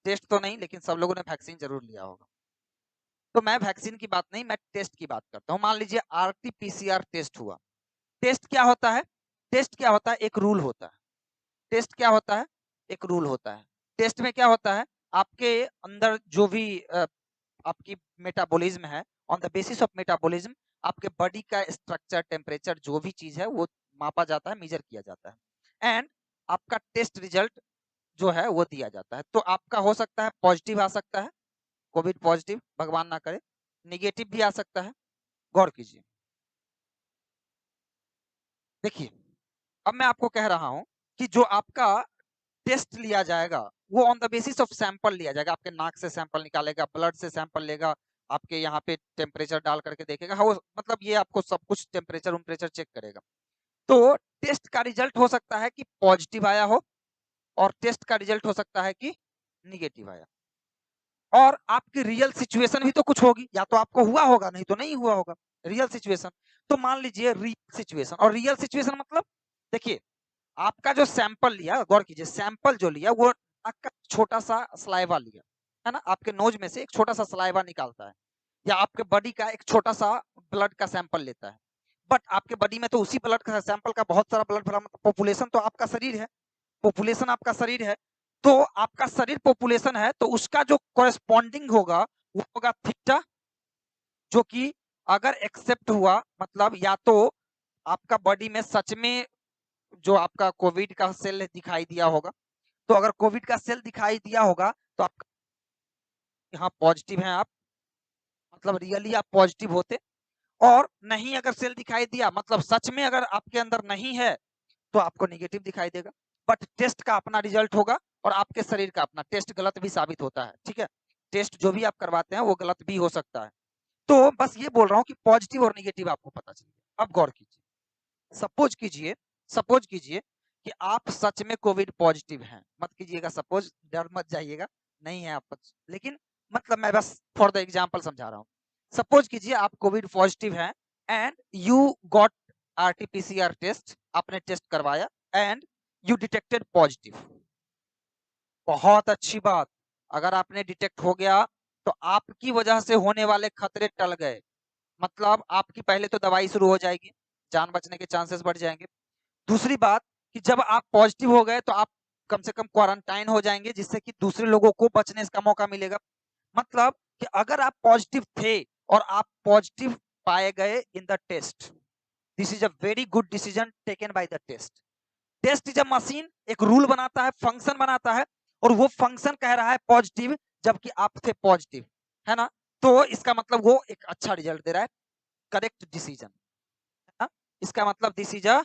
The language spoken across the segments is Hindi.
टेस्ट तो नहीं, लेकिन सब लोगों ने वैक्सीन जरूर लिया होगा। तो मैं वैक्सीन की बात नहीं, मैं टेस्ट की बात करता हूँ। मान लीजिए RT-PCR टेस्ट हुआ। टेस्ट क्या होता है? टेस्ट क्या होता है? एक रूल होता है। टेस्ट क्या होता है? एक रूल होता है। टेस्ट में क्या होता है? आपके अंदर जो भी आपकी मेटाबॉलिज्म है, on the basis of metabolism आपके बॉडी का स्ट्रक्चर, टेम्परेचर, जो भी चीज है वो मापा जाता है, मेजर किया जाता है, एंड आपका टेस्ट रिजल्ट जो है वो दिया जाता है। तो आपका हो सकता है पॉजिटिव आ सकता है, कोविड पॉजिटिव, भगवान ना करे, निगेटिव भी आ सकता है। गौर कीजिए। देखिए, अब मैं आपको कह रहा हूं कि जो आपका टेस्ट लिया जाएगा वो on the basis of sample लिया जाएगा। आपके नाक से सैंपल निकालेगा, ब्लड से सैंपल लेगा, आपके यहाँ पे टेम्परेचर डाल करके देखेगा। हाँ, वो मतलब ये आपको सब कुछ टेम्परेचर उम्परेचर चेक करेगा। तो टेस्ट का रिजल्ट हो सकता है कि पॉजिटिव आया हो, और टेस्ट का रिजल्ट हो सकता है कि निगेटिव आया। और आपकी रियल सिचुएशन भी तो कुछ होगी, या तो आपको हुआ होगा, नहीं तो नहीं हुआ होगा। रियल सिचुएशन, तो मान लीजिए रियल सिचुएशन, और रियल सिचुएशन मतलब देखिए, आपका जो सैंपल लिया, गौर कीजिए, सैंपल जो लिया वो आपका छोटा सा सलाइवा लिया, है ना, आपके नोज में से एक छोटा सा सलाइवा निकालता है, या आपके बॉडी का एक छोटा सा ब्लड का सैंपल लेता है। बट आपके बॉडी में तो उसी ब्लड का सैंपल का बहुत सारा ब्लड भरा, मतलब पॉपुलेशन तो आपका शरीर है, पॉपुलेशन आपका शरीर है। तो आपका शरीर पॉपुलेशन है, तो उसका जो कॉरेस्पॉन्डिंग होगा वो होगा थीटा, जो कि अगर एक्सेप्ट हुआ, मतलब या तो आपका बॉडी में सच में जो आपका कोविड का सेल दिखाई दिया होगा, तो अगर कोविड का सेल दिखाई दिया होगा तो आप यहाँ पॉजिटिव हैं, आप मतलब रियली आप पॉजिटिव होते। और नहीं अगर सेल दिखाई दिया, मतलब सच में अगर आपके अंदर नहीं है, तो आपको निगेटिव दिखाई देगा। बट टेस्ट का अपना रिजल्ट होगा और आपके शरीर का अपना। टेस्ट गलत भी साबित होता है, ठीक है, टेस्ट जो भी आप करवाते हैं वो गलत भी हो सकता है। तो बस ये बोल रहा हूँ कि पॉजिटिव और निगेटिव आपको पता चलेगा। अब गौर कीजिए, सपोज कीजिए, सपोज कीजिए कि आप सच में कोविड पॉजिटिव हैं। मत कीजिएगा सपोज, डर मत जाइएगा, नहीं है आप, लेकिन मतलब मैं बस फॉर द एग्जांपल समझा रहा हूँ। सपोज कीजिए आप कोविड पॉजिटिव हैं, and you got RT-PCR test, आपने टेस्ट करवाया एंड यू डिटेक्टेड पॉजिटिव। बहुत अच्छी बात, अगर आपने डिटेक्ट हो गया तो आपकी वजह से होने वाले खतरे टल गए। मतलब आपकी पहले तो दवाई शुरू हो जाएगी, जान बचने के चांसेस बढ़ जाएंगे। दूसरी बात कि जब आप पॉजिटिव हो गए तो आप कम से कम क्वारंटाइन हो जाएंगे, जिससे कि दूसरे लोगों को बचने का मौका मिलेगा। मतलब कि अगर आप पॉजिटिव थे और आप पॉजिटिव पाए गए in the test, this is a very good decision taken by the test. Test is a machine, एक रूल बनाता है, फंक्शन बनाता है, और वो फंक्शन कह रहा है पॉजिटिव, जबकि आप थे पॉजिटिव, है ना। तो इसका मतलब वो एक अच्छा रिजल्ट दे रहा है, करेक्ट डिसीजन, है ना। इसका मतलब this is a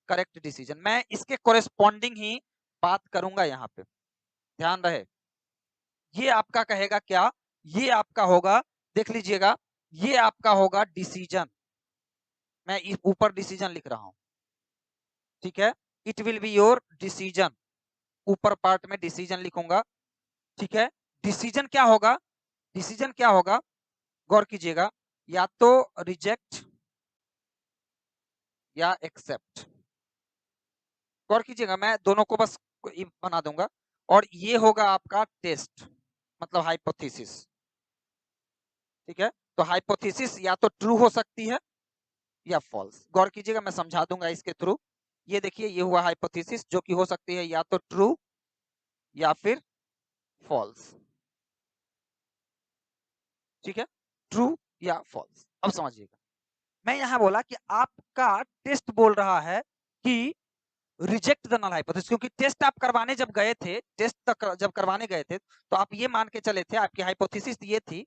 correct decision. मैं इसके कोरेस्पॉन्डिंग ही बात करूंगा यहाँ पे, ध्यान रहे। ये आपका कहेगा क्या? ये आपका होगा, देख लीजिएगा, ये आपका होगा डिसीजन। मैं ऊपर डिसीजन लिख रहा हूं, ठीक है, it will be your decision. ऊपर पार्ट में डिसीजन लिखूंगा, ठीक है। डिसीजन क्या होगा? डिसीजन क्या होगा? गौर कीजिएगा, या तो रिजेक्ट या एक्सेप्ट। गौर कीजिएगा, मैं दोनों को बस बना दूंगा। और ये होगा आपका टेस्ट, मतलब हाइपोथेसिस, ठीक है। तो हाइपोथेसिस या तो ट्रू हो सकती है या फॉल्स। गौर कीजिएगा, मैं समझा दूंगा इसके थ्रू। ये देखिए, ये हुआ हाइपोथेसिस, जो कि हो सकती है या तो ट्रू या फिर फॉल्स, ठीक है, ट्रू या फॉल्स। अब समझिएगा, मैं यहाँ बोला कि आपका टेस्ट बोल रहा है कि रिजेक्ट द नल हाइपोथेसिस, क्योंकि टेस्ट आप करवाने जब गए थे, टेस्ट तक जब करवाने गए थे, तो आप ये मान के चले थे, आपकी हाइपोथेसिस ये थी,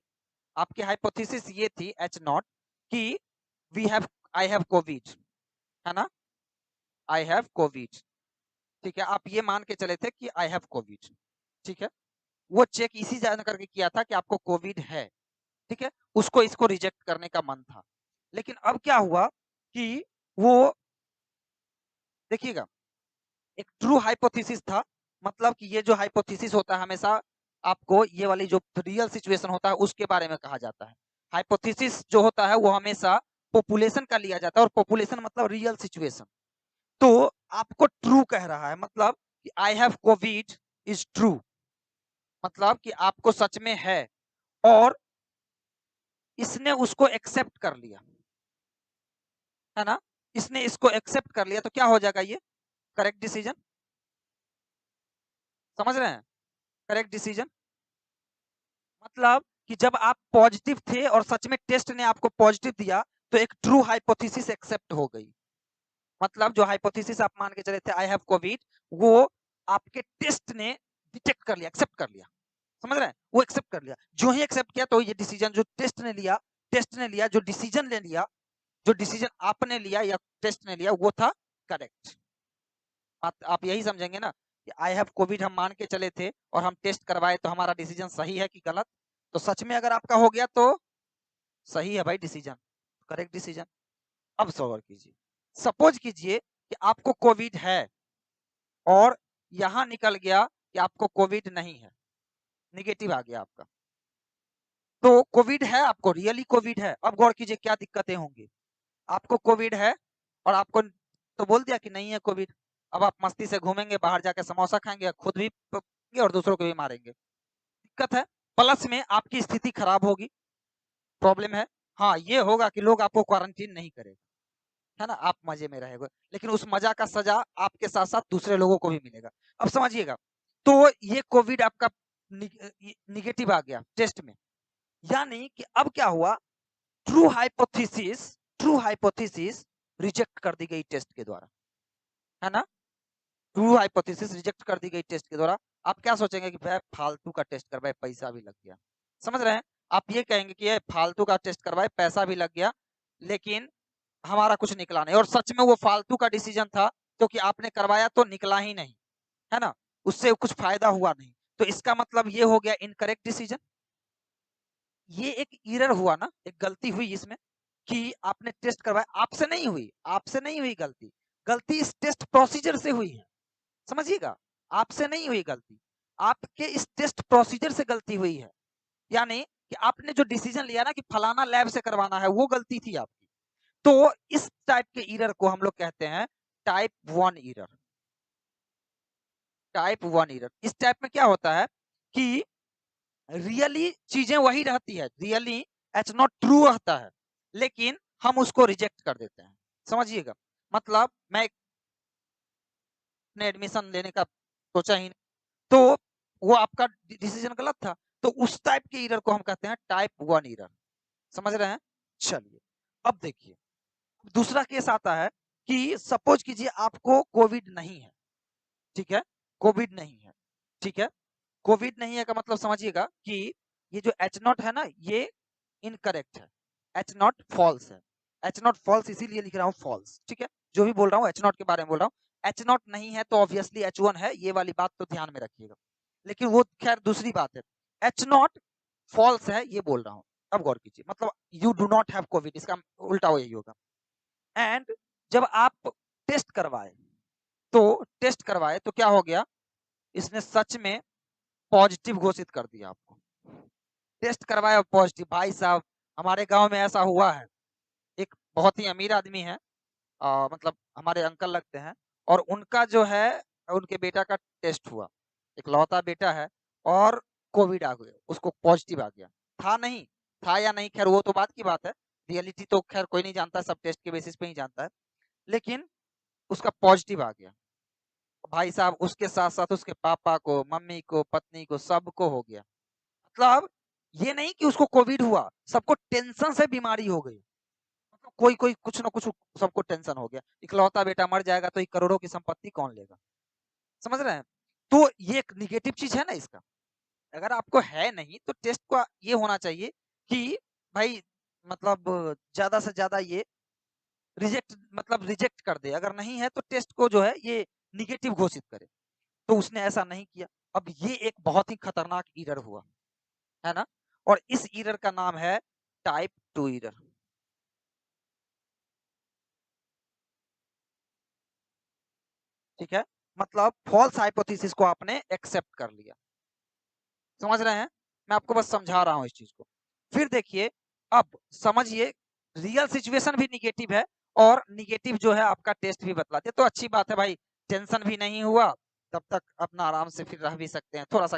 आपकी हाइपोथेसिस ये थी H0 कि we have, I have Covid, है ना, आई हैव कोविड, ठीक है। आप ये मान के चले थे कि आई हैव कोविड, ठीक है। वो चेक इसी जान करके किया था कि आपको कोविड है, ठीक है। उसको इसको रिजेक्ट करने का मन था। लेकिन अब क्या हुआ कि वो, देखिएगा, एक ट्रू हाइपोथेसिस था, मतलब कि ये जो हाइपोथेसिस होता है हमेशा आपको ये वाली जो रियल सिचुएशन होता है उसके बारे में कहा जाता है। हाइपोथेसिस जो होता है वो हमेशा पॉपुलेशन का लिया जाता है, और पॉपुलेशन मतलब रियल सिचुएशन। तो आपको ट्रू कह रहा है, मतलब कि आई हैव कोविड इज ट्रू, मतलब कि आपको सच में है और इसने उसको एक्सेप्ट कर लिया, है ना? इसने इसको एक्सेप्ट कर लिया तो क्या हो जाएगा ये? Correct decision. समझ रहे हैं? करेक्ट डिसीजन मतलब कि जब आप पॉजिटिव थे और सच में टेस्ट ने आपको पॉजिटिव दिया तो एक ट्रू हाइपोथेसिस एक्सेप्ट हो गई। मतलब जो हाइपोथेसिस आप मान के चले थे आई हैव कोविड, वो आपके टेस्ट ने डिटेक्ट कर लिया, एक्सेप्ट कर लिया। समझ रहे हैं? वो एक्सेप्ट कर लिया। जो ही एक्सेप्ट किया तो ये डिसीजन जो टेस्ट ने लिया जो डिसीजन ले लिया, जो डिसीजन आपने लिया या टेस्ट ने लिया वो था करेक्ट। आप यही समझेंगे ना कि आई हैव कोविड हम मान के चले थे और हम टेस्ट करवाए तो हमारा डिसीजन सही है कि गलत? तो सच में अगर आपका हो गया तो सही है भाई डिसीजन, करेक्ट डिसीजन। अब सवाल कीजिए, सपोज कीजिए कि आपको कोविड है और यहां निकल गया कि आपको कोविड नहीं है, निगेटिव आ गया आपका। तो कोविड है, आपको रियली कोविड है। अब गौर कीजिए क्या दिक्कतें होंगी। आपको कोविड है और आपको तो बोल दिया कि नहीं है कोविड। अब आप मस्ती से घूमेंगे, बाहर जाके समोसा खाएंगे, खुद भी और दूसरों को भी मारेंगे। दिक्कत है। प्लस में आपकी स्थिति खराब होगी, प्रॉब्लम है। हाँ, ये होगा कि लोग आपको क्वारंटीन नहीं करेंगे, है ना? आप मजे में रहेंगे, लेकिन उस मजा का सजा आपके साथ साथ दूसरे लोगों को भी मिलेगा। अब समझिएगा, तो ये कोविड आपका निगेटिव आ गया टेस्ट में, यानी कि अब क्या हुआ, ट्रू हाइपोथेसिस रिजेक्ट कर दी गई टेस्ट के द्वारा, है ना? ट्रू हाइपोथेसिस रिजेक्ट कर दी गई टेस्ट के द्वारा। आप क्या सोचेंगे कि भाई फालतू का टेस्ट करवाए, पैसा भी लग गया। समझ रहे हैं? आप ये कहेंगे कि ये फालतू का टेस्ट करवाए, पैसा भी लग गया, लेकिन हमारा कुछ निकला नहीं। और सच में वो फालतू का डिसीजन था, क्योंकि आपने करवाया तो निकला ही नहीं, है ना? उससे कुछ फायदा हुआ नहीं। तो इसका मतलब ये हो गया इनकरेक्ट डिसीजन। ये एक एरर हुआ ना, एक गलती हुई इसमें कि आपने टेस्ट करवाया, आपसे नहीं हुई गलती। गलती इस टेस्ट प्रोसीजर से हुई है। समझिएगा, आपसे नहीं हुई गलती, आपके इस टेस्ट प्रोसीजर से गलती हुई है। यानी कि आपने जो डिसीजन लिया ना कि फलाना लैब से करवाना है, वो गलती थी आपकी। तो इस टाइप के एरर को हम लोग कहते हैं टाइप 1 एरर। टाइप 1 एरर इस टाइप में क्या होता है कि रियली चीजें वही रहती है, रियली एच नॉट ट्रू रहता है, लेकिन हम उसको रिजेक्ट कर देते हैं। समझिएगा, मतलब मैं एडमिशन लेने का सोचा ही नहीं, तो वो आपका डिसीजन गलत था। तो उस टाइप के एरर को हम कहते हैं टाइप 1 एरर। समझ रहे हैं? चलिए, अब देखिए दूसरा केस आता है कि सपोज कीजिए आपको कोविड नहीं है, ठीक है? कोविड नहीं है, ठीक है? कोविड नहीं है का मतलब समझिएगा कि ये जो एच नॉट है ना, ये इनकरेक्ट है, एच नॉट फॉल्स है। एच नॉट फॉल्स इसीलिए लिख रहा हूँ फॉल्स, ठीक है? जो भी बोल रहा हूँ एच नॉट के बारे में बोल रहा हूँ। एच नॉट नहीं है तो ऑब्वियसली H1 है, ये वाली बात तो ध्यान में रखिएगा। लेकिन वो खैर दूसरी बात है। एच नॉट फॉल्स है ये बोल रहा हूँ। अब गौर कीजिए, मतलब you do not have Covid, इसका उल्टा यही होगा। एंड जब आप टेस्ट करवाए तो क्या हो गया, इसने सच में पॉजिटिव घोषित कर दिया आपको। टेस्ट करवाया पॉजिटिव। भाई साहब, हमारे गांव में ऐसा हुआ है, एक बहुत ही अमीर आदमी है, मतलब हमारे अंकल लगते हैं, और उनका जो है उनके बेटा का टेस्ट हुआ, एक लौता बेटा है, और कोविड आ गया, उसको पॉजिटिव आ गया। था नहीं, था या नहीं खैर वो तो बात की बात है, रियलिटी तो खैर कोई नहीं जानता, सब टेस्ट के बेसिस पे ही जानता है, लेकिन उसका पॉजिटिव आ गया। भाई साहब उसके साथ साथ उसके पापा को, मम्मी को, पत्नी को, सबको हो गया। मतलब ये नहीं कि उसको कोविड हुआ, सबको टेंशन से बीमारी हो गई। मतलब कोई कोई कुछ ना कुछ सबको टेंशन हो गया, इकलौता बेटा मर जाएगा तो करोड़ों की संपत्ति कौन लेगा? समझ रहे हैं? तो ये एक निगेटिव चीज है ना इसका। अगर आपको है नहीं तो टेस्ट का ये होना चाहिए कि भाई, मतलब ज्यादा से ज्यादा ये रिजेक्ट कर दे, अगर नहीं है तो टेस्ट को जो है ये निगेटिव घोषित करे। तो उसने ऐसा नहीं किया। अब ये एक बहुत ही खतरनाक एरर हुआ, है ना? और इस एरर का नाम है टाइप 2 एरर। ठीक है, मतलब फॉल्स हाइपोथेसिस को आपने एक्सेप्ट कर लिया। समझ रहे हैं? मैं आपको बस समझा रहा हूं इस चीज को। फिर देखिए, अब समझिए, रियल सिचुएशन भी निगेटिव है और निगेटिव जो है आपका टेस्ट भी बतलाते, तो अच्छी बात है भाई, टेंशन भी नहीं हुआ, तब तक अपना आराम से फिर रह भी सकते हैं, थोड़ा सा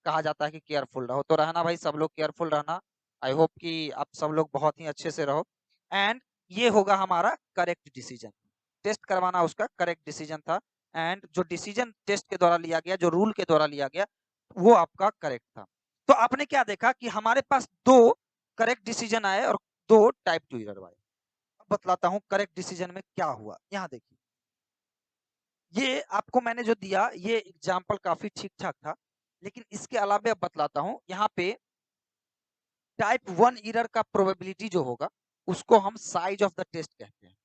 कहा जाता है कि केयरफुल रहो। तो रहना भाई, सब लोग केयरफुल रहना। आई होप कि आप सब लोग बहुत ही अच्छे से रहो। एंड ये होगा हमारा करेक्ट डिसीजन। टेस्ट करवाना उसका करेक्ट डिसीजन था। एंड जो डिसीजन टेस्ट के द्वारा लिया गया, जो रूल के द्वारा लिया गया, वो आपका करेक्ट था। तो आपने क्या देखा कि हमारे पास 2 करेक्ट डिसीजन आए और 2 टाइप 2 एरर आए। अब बतलाता हूँ करेक्ट डिसीजन में क्या हुआ। यहाँ देखिए, ये आपको मैंने जो दिया, ये एग्जाम्पल काफी ठीक-ठाक था, लेकिन इसके अलावा अब बतलाता हूँ। यहाँ पे टाइप 1 एरर का प्रोबेबिलिटी जो होगा, उसको हम साइज ऑफ द टेस्ट कहते हैं।